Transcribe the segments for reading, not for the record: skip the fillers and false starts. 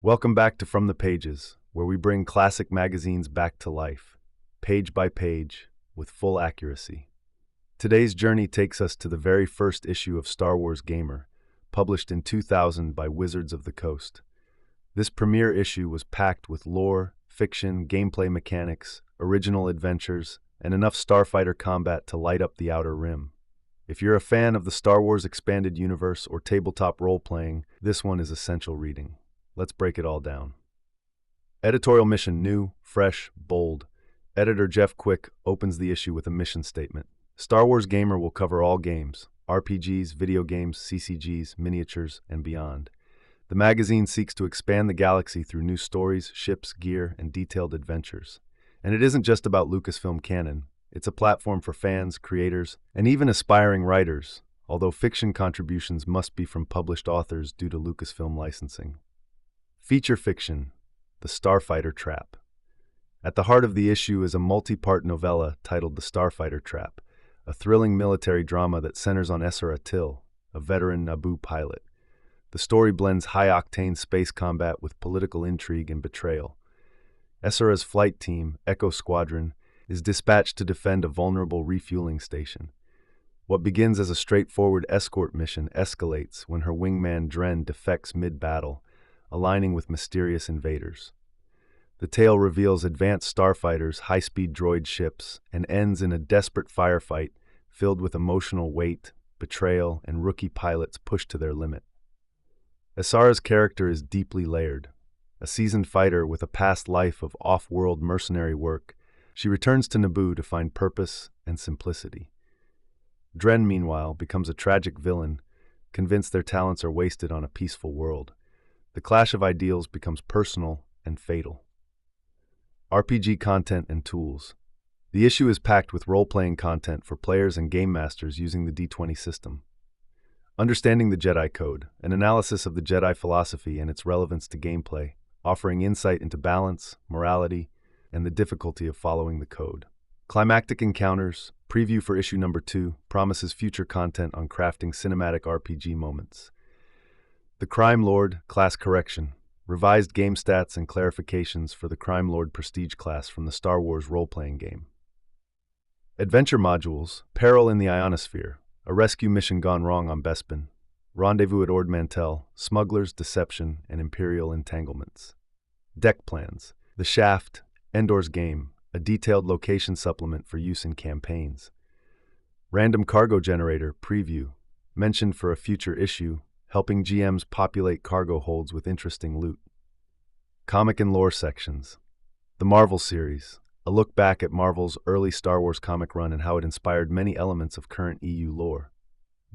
Welcome back to From the Pages, where we bring classic magazines back to life, page by page, with full accuracy. Today's journey takes us to the very first issue of Star Wars Gamer, published in 2000 by Wizards of the Coast. This premiere issue was packed with lore, fiction, gameplay mechanics, original adventures, and enough starfighter combat to light up the Outer Rim. If you're a fan of the Star Wars Expanded Universe or tabletop role-playing, this one is essential reading. Let's break it all down. Editorial mission: new, fresh, bold. Editor Jeff Quick opens the issue with a mission statement. Star Wars Gamer will cover all games, RPGs, video games, CCGs, miniatures, and beyond. The magazine seeks to expand the galaxy through new stories, ships, gear, and detailed adventures. And it isn't just about Lucasfilm canon. It's a platform for fans, creators, and even aspiring writers, although fiction contributions must be from published authors due to Lucasfilm licensing. Feature fiction: The Starfighter Trap. At the heart of the issue is a multi-part novella titled The Starfighter Trap, a thrilling military drama that centers on Ezra Till, a veteran Naboo pilot. The story blends high-octane space combat with political intrigue and betrayal. Ezra's flight team, Echo Squadron, is dispatched to defend a vulnerable refueling station. What begins as a straightforward escort mission escalates when her wingman Dren defects mid-battle, aligning with mysterious invaders. The tale reveals advanced starfighters, high-speed droid ships, and ends in a desperate firefight filled with emotional weight, betrayal, and rookie pilots pushed to their limit. Asara's character is deeply layered. A seasoned fighter with a past life of off-world mercenary work, she returns to Naboo to find purpose and simplicity. Dren, meanwhile, becomes a tragic villain, convinced their talents are wasted on a peaceful world. The clash of ideals becomes personal and fatal. RPG content and tools. The issue is packed with role-playing content for players and game masters using the D20 system. Understanding the Jedi Code, an analysis of the Jedi philosophy and its relevance to gameplay, offering insight into balance, morality, and the difficulty of following the code. Climactic encounters, preview for issue number 2, promises future content on crafting cinematic RPG moments. The Crime Lord, class correction, revised game stats and clarifications for the Crime Lord prestige class from the Star Wars role-playing game. Adventure modules, Peril in the Ionosphere, a rescue mission gone wrong on Bespin, Rendezvous at Ord Mantell, Smugglers, Deception, and Imperial Entanglements. Deck plans, The Shaft, Endor's Game, a detailed location supplement for use in campaigns. Random Cargo Generator, preview, mentioned for a future issue, helping GMs populate cargo holds with interesting loot. Comic and lore sections. The Marvel series, a look back at Marvel's early Star Wars comic run and how it inspired many elements of current EU lore.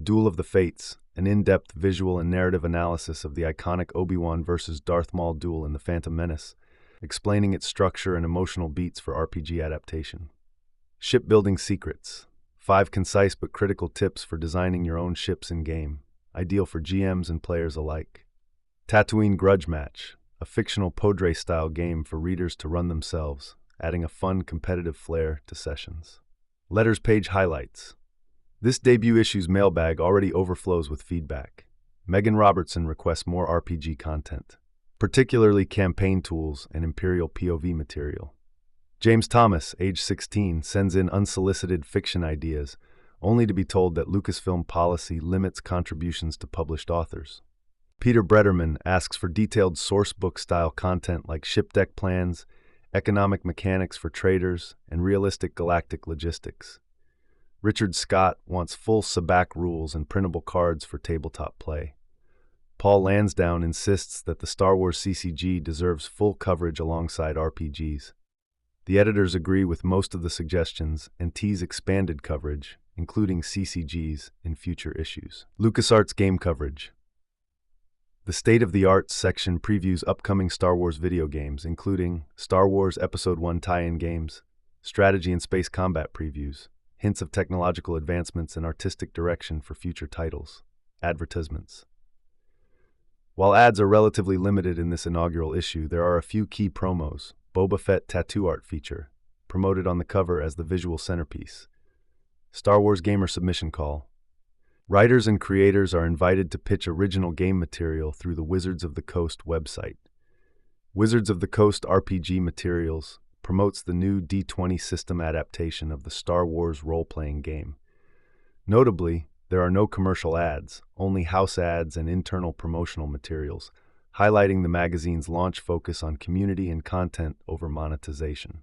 Duel of the Fates, an in-depth visual and narrative analysis of the iconic Obi-Wan versus Darth Maul duel in The Phantom Menace, explaining its structure and emotional beats for RPG adaptation. Shipbuilding secrets, 5 concise but critical tips for designing your own ships in-game, ideal for GMs and players alike. Tatooine Grudge Match, a fictional Podre-style game for readers to run themselves, adding a fun, competitive flair to sessions. Letters page highlights. This debut issue's mailbag already overflows with feedback. Megan Robertson requests more RPG content, particularly campaign tools and Imperial POV material. James Thomas, age 16, sends in unsolicited fiction ideas, only to be told that Lucasfilm policy limits contributions to published authors. Peter Brederman asks for detailed sourcebook-style content like ship deck plans, economic mechanics for traders, and realistic galactic logistics. Richard Scott wants full Sabacc rules and printable cards for tabletop play. Paul Lansdowne insists that the Star Wars CCG deserves full coverage alongside RPGs. The editors agree with most of the suggestions and tease expanded coverage, including CCGs, in future issues. LucasArts game coverage. The State-of-the-Art section previews upcoming Star Wars video games, including Star Wars Episode 1 tie-in games, strategy and space combat previews, hints of technological advancements and artistic direction for future titles. Advertisements. While ads are relatively limited in this inaugural issue, there are a few key promos. Boba Fett tattoo art feature, promoted on the cover as the visual centerpiece. Star Wars Gamer submission call. Writers and creators are invited to pitch original game material through the Wizards of the Coast website. Wizards of the Coast RPG Materials promotes the new D20 system adaptation of the Star Wars role-playing game. Notably, there are no commercial ads, only house ads and internal promotional materials, highlighting the magazine's launch focus on community and content over monetization.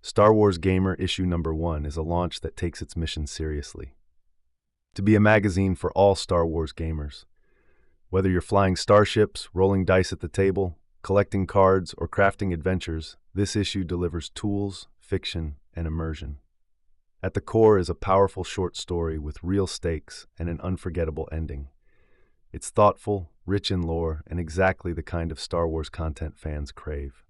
Star Wars Gamer issue number 1 is a launch that takes its mission seriously. To be a magazine for all Star Wars gamers. Whether you're flying starships, rolling dice at the table, collecting cards, or crafting adventures, this issue delivers tools, fiction, and immersion. At the core is a powerful short story with real stakes and an unforgettable ending. It's thoughtful, rich in lore, and exactly the kind of Star Wars content fans crave.